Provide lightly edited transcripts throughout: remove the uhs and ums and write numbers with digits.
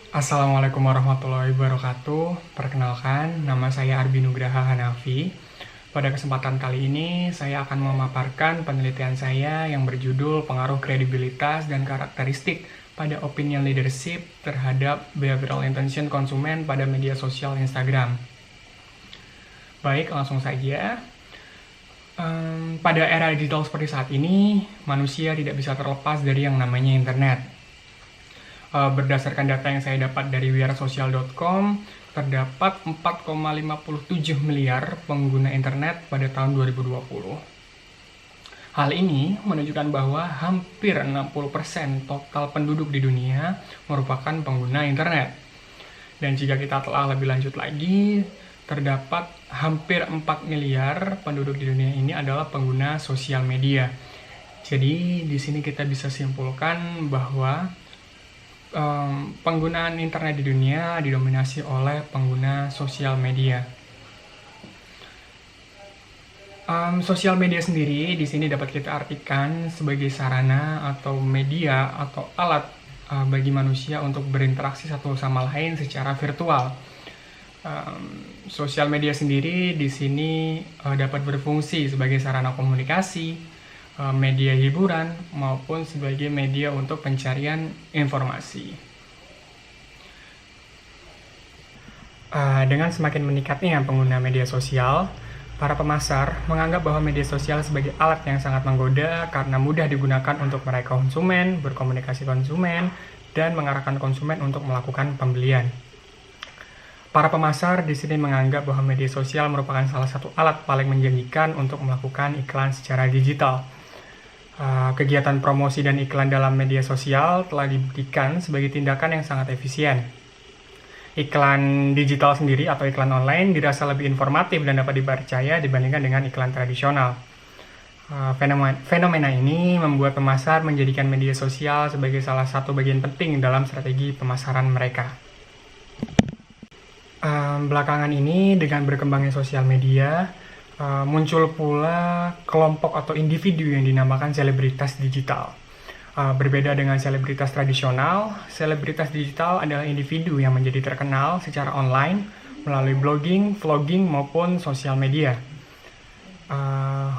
Assalamualaikum warahmatullahi wabarakatuh. Perkenalkan, nama saya Arbi Nugraha Hanafi. Pada kesempatan kali ini, saya akan memaparkan penelitian saya yang berjudul Pengaruh Kredibilitas dan Karakteristik pada Opinion Leadership terhadap Behavioral Intention Konsumen pada media sosial Instagram. Baik, langsung saja. Pada era digital seperti saat ini, manusia tidak bisa terlepas dari yang namanya internet. Berdasarkan data yang saya dapat dari wirasosial.com, terdapat 4,57 miliar pengguna internet pada tahun 2020. Hal ini menunjukkan bahwa hampir 60% total penduduk di dunia merupakan pengguna internet. Dan jika kita telah lebih lanjut lagi, terdapat hampir 4 miliar penduduk di dunia ini adalah pengguna sosial media. Jadi di sini kita bisa simpulkan bahwa penggunaan internet di dunia didominasi oleh pengguna sosial media. Sosial media sendiri di sini dapat kita artikan sebagai sarana atau media atau alat bagi manusia untuk berinteraksi satu sama lain secara virtual. Sosial media sendiri di sini dapat berfungsi sebagai sarana komunikasi, media hiburan, maupun sebagai media untuk pencarian informasi. Dengan semakin meningkatnya pengguna media sosial, para pemasar menganggap bahwa media sosial sebagai alat yang sangat menggoda karena mudah digunakan untuk meraih konsumen, berkomunikasi konsumen, dan mengarahkan konsumen untuk melakukan pembelian. Para pemasar di sini menganggap bahwa media sosial merupakan salah satu alat paling menjanjikan untuk melakukan iklan secara digital. Kegiatan promosi dan iklan dalam media sosial telah dibuktikan sebagai tindakan yang sangat efisien. Iklan digital sendiri atau iklan online dirasa lebih informatif dan dapat dipercaya dibandingkan dengan iklan tradisional. Fenomena ini membuat pemasar menjadikan media sosial sebagai salah satu bagian penting dalam strategi pemasaran mereka. Belakangan ini dengan berkembangnya sosial media, muncul pula kelompok atau individu yang dinamakan selebritas digital. Berbeda dengan selebritas tradisional, selebritas digital adalah individu yang menjadi terkenal secara online melalui blogging, vlogging, maupun sosial media.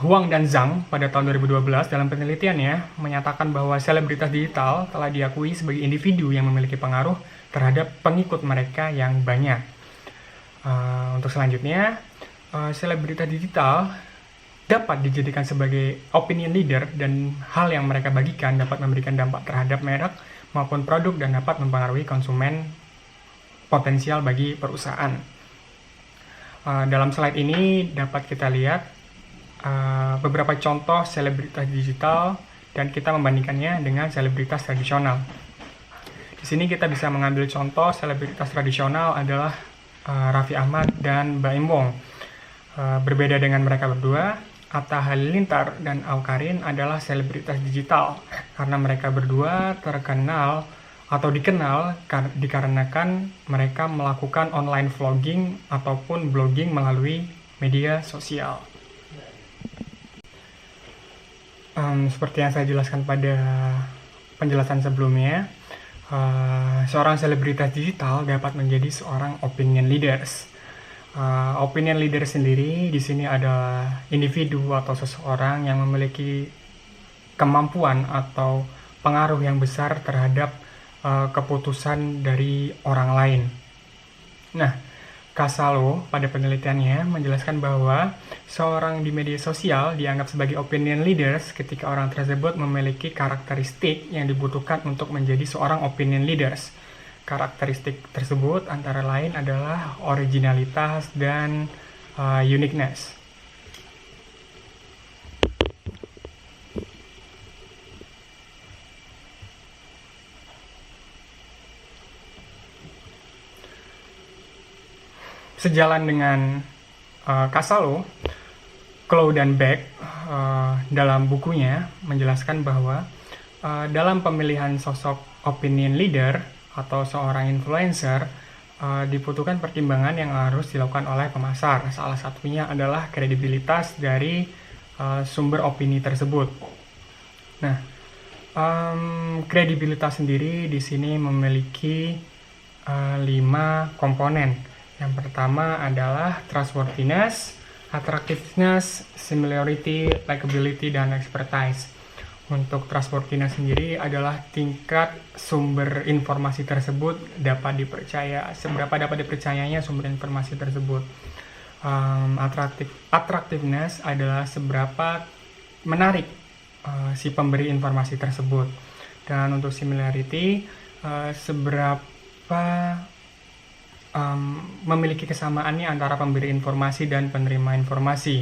Huang dan Zhang pada tahun 2012 dalam penelitiannya menyatakan bahwa selebritas digital telah diakui sebagai individu yang memiliki pengaruh terhadap pengikut mereka yang banyak. Untuk selanjutnya, selebritas digital dapat dijadikan sebagai opinion leader dan hal yang mereka bagikan dapat memberikan dampak terhadap merek maupun produk dan dapat mempengaruhi konsumen potensial bagi perusahaan. Dalam slide ini dapat kita lihat beberapa contoh selebritas digital dan kita membandingkannya dengan selebritas tradisional. Di sini kita bisa mengambil contoh selebritas tradisional adalah Raffi Ahmad dan Baim Wong. Berbeda dengan mereka berdua, Atta Halilintar dan Awkarin adalah selebritas digital karena mereka berdua terkenal atau dikenal dikarenakan mereka melakukan online vlogging ataupun blogging melalui media sosial. Seperti yang saya jelaskan pada penjelasan sebelumnya, seorang selebritas digital dapat menjadi seorang opinion leaders. Opinion leader sendiri di sini adalah individu atau seseorang yang memiliki kemampuan atau pengaruh yang besar terhadap keputusan dari orang lain. Nah, Casalo pada penelitiannya menjelaskan bahwa seorang di media sosial dianggap sebagai opinion leaders ketika orang tersebut memiliki karakteristik yang dibutuhkan untuk menjadi seorang opinion leaders. Karakteristik tersebut antara lain adalah originalitas dan uniqueness. Sejalan dengan Casalo, Clow dan Beck dalam bukunya menjelaskan bahwa dalam pemilihan sosok opinion leader atau seorang influencer dibutuhkan pertimbangan yang harus dilakukan oleh pemasar. Salah satunya adalah kredibilitas dari sumber opini tersebut. Nah, kredibilitas sendiri di sini memiliki 5 komponen. Yang pertama adalah trustworthiness, attractiveness, similarity, likability, dan expertise. Untuk trustworthiness sendiri adalah tingkat sumber informasi tersebut dapat dipercaya, seberapa dapat dipercayanya sumber informasi tersebut. Attractiveness adalah seberapa menarik si pemberi informasi tersebut. Dan untuk similarity, seberapa memiliki kesamaannya antara pemberi informasi dan penerima informasi.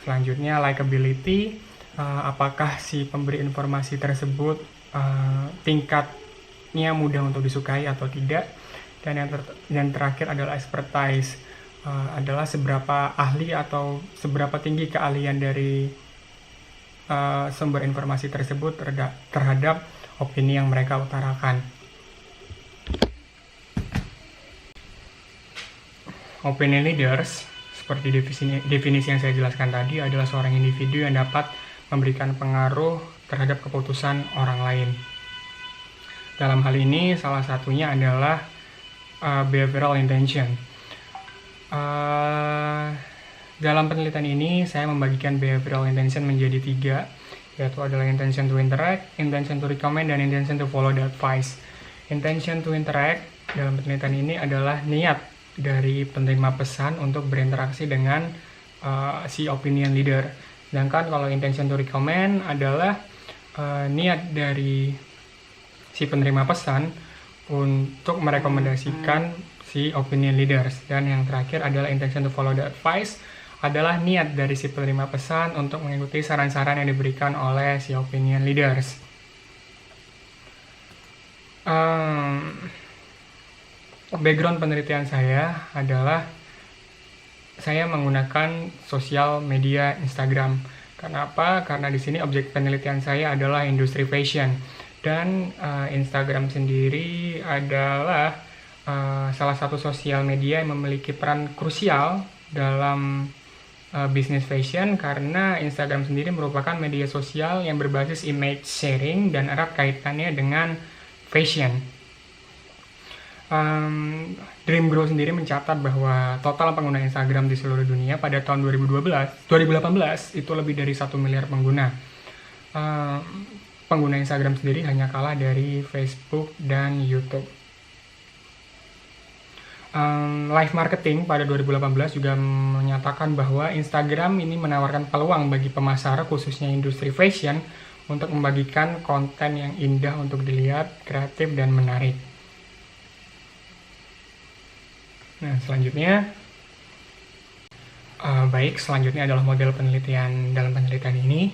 Selanjutnya likability, apakah si pemberi informasi tersebut tingkatnya mudah untuk disukai atau tidak. Dan yang terakhir adalah expertise, adalah seberapa ahli atau seberapa tinggi keahlian dari sumber informasi tersebut terhadap opini yang mereka utarakan. Opinion leaders, seperti definisi yang saya jelaskan tadi, adalah seorang individu yang dapat memberikan pengaruh terhadap keputusan orang lain. Dalam hal ini, salah satunya adalah behavioral intention. Dalam penelitian ini, saya membagikan behavioral intention menjadi 3, yaitu adalah intention to interact, intention to recommend, dan intention to follow the advice. Intention to interact dalam penelitian ini adalah niat dari penerima pesan untuk berinteraksi dengan si opinion leader. Sedangkan kalau intention to recommend adalah niat dari si penerima pesan untuk merekomendasikan si opinion leaders. Dan yang terakhir adalah intention to follow the advice, adalah niat dari si penerima pesan untuk mengikuti saran-saran yang diberikan oleh si opinion leaders. Background penelitian saya adalah saya menggunakan sosial media Instagram. Kenapa? Karena di sini objek penelitian saya adalah industri fashion, dan Instagram sendiri adalah salah satu sosial media yang memiliki peran krusial dalam bisnis fashion, karena Instagram sendiri merupakan media sosial yang berbasis image sharing dan erat kaitannya dengan fashion. Dreamgrow sendiri mencatat bahwa total pengguna Instagram di seluruh dunia pada tahun 2018 itu lebih dari 1 miliar pengguna. Pengguna Instagram sendiri hanya kalah dari Facebook dan YouTube. Live marketing pada 2018 juga menyatakan bahwa Instagram ini menawarkan peluang bagi pemasar, khususnya industri fashion, untuk membagikan konten yang indah untuk dilihat, kreatif, dan menarik. Nah, selanjutnya adalah model penelitian dalam penelitian ini.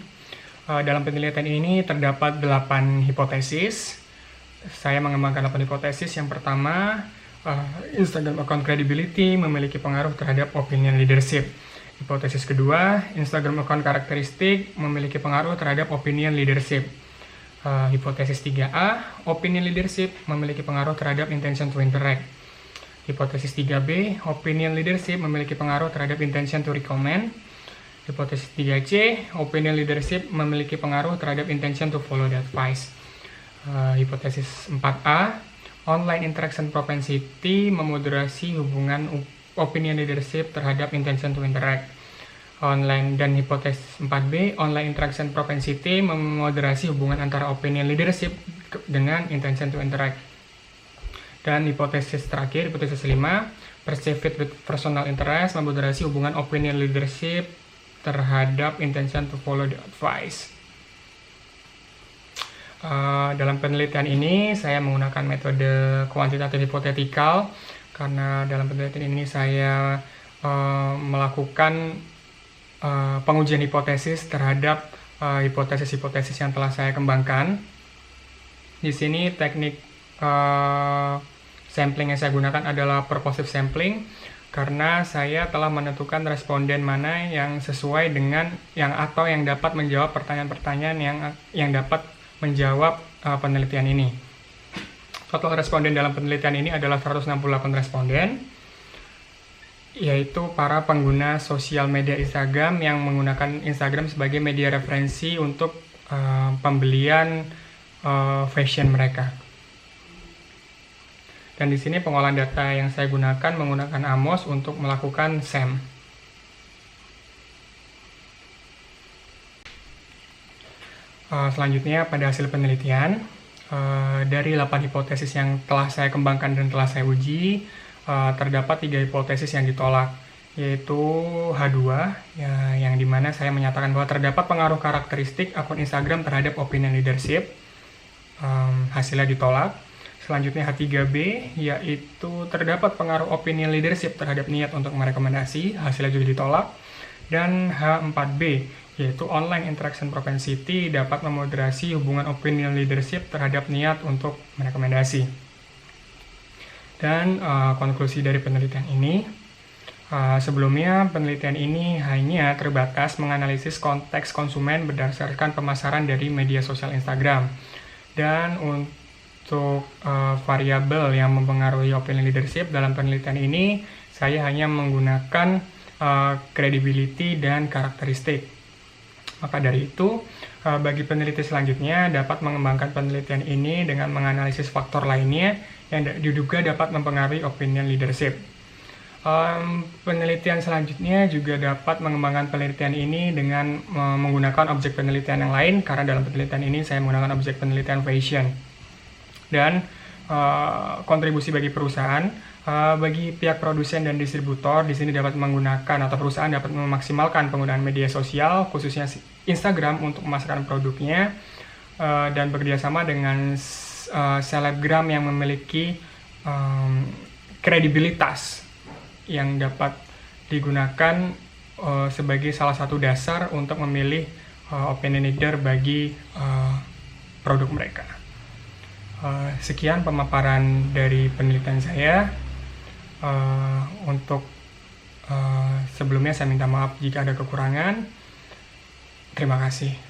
Dalam penelitian ini terdapat 8 hipotesis. Saya mengembangkan 8 hipotesis. Yang pertama, Instagram account credibility memiliki pengaruh terhadap opinion leadership. Hipotesis kedua, Instagram account karakteristik memiliki pengaruh terhadap opinion leadership. Hipotesis 3A, opinion leadership memiliki pengaruh terhadap intention to interact. Hipotesis 3B, opinion leadership memiliki pengaruh terhadap intention to recommend. Hipotesis 3C, opinion leadership memiliki pengaruh terhadap intention to follow the advice. Hipotesis 4A, online interaction propensity memoderasi hubungan opinion leadership terhadap intention to interact. Dan hipotesis 4B, online interaction propensity memoderasi hubungan antara opinion leadership dengan intention to interact. Dan hipotesis terakhir, hipotesis 5, perceived with personal interest memoderasi hubungan opinion leadership terhadap intention to follow the advice. Dalam penelitian ini saya menggunakan metode kuantitatif hipotetikal, karena dalam penelitian ini saya melakukan pengujian hipotesis terhadap hipotesis-hipotesis yang telah saya kembangkan. Di sini teknik sampling yang saya gunakan adalah purposive sampling, karena saya telah menentukan responden mana yang sesuai dengan yang dapat menjawab pertanyaan-pertanyaan yang dapat menjawab penelitian ini. Total responden dalam penelitian ini adalah 168 responden, yaitu para pengguna sosial media Instagram yang menggunakan Instagram sebagai media referensi untuk pembelian fashion mereka. Dan di sini pengolahan data yang saya gunakan menggunakan Amos untuk melakukan SEM. Selanjutnya pada hasil penelitian, dari 8 hipotesis yang telah saya kembangkan dan telah saya uji, terdapat 3 hipotesis yang ditolak, yaitu H2, ya, yang dimana saya menyatakan bahwa terdapat pengaruh karakteristik akun Instagram terhadap opinion leadership, hasilnya ditolak. Selanjutnya H3B, yaitu terdapat pengaruh opinion leadership terhadap niat untuk merekomendasi, hasilnya juga ditolak. Dan H4B, yaitu online interaction propensity dapat memoderasi hubungan opinion leadership terhadap niat untuk merekomendasi. Dan konklusi dari penelitian ini, sebelumnya penelitian ini hanya terbatas menganalisis konteks konsumen berdasarkan pemasaran dari media sosial Instagram. Dan untuk variabel yang mempengaruhi opinion leadership dalam penelitian ini, saya hanya menggunakan credibility dan karakteristik. Maka dari itu, bagi peneliti selanjutnya dapat mengembangkan penelitian ini dengan menganalisis faktor lainnya yang diduga dapat mempengaruhi opinion leadership. Penelitian selanjutnya juga dapat mengembangkan penelitian ini dengan menggunakan objek penelitian yang lain, karena dalam penelitian ini saya menggunakan objek penelitian fashion. Dan kontribusi bagi perusahaan, bagi pihak produsen dan distributor, di sini dapat menggunakan atau perusahaan dapat memaksimalkan penggunaan media sosial, khususnya Instagram untuk memasarkan produknya, dan bekerjasama dengan selebgram yang memiliki kredibilitas yang dapat digunakan sebagai salah satu dasar untuk memilih opinion leader bagi produk mereka. Sekian pemaparan dari penelitian saya. Untuk sebelumnya saya minta maaf jika ada kekurangan. Terima kasih.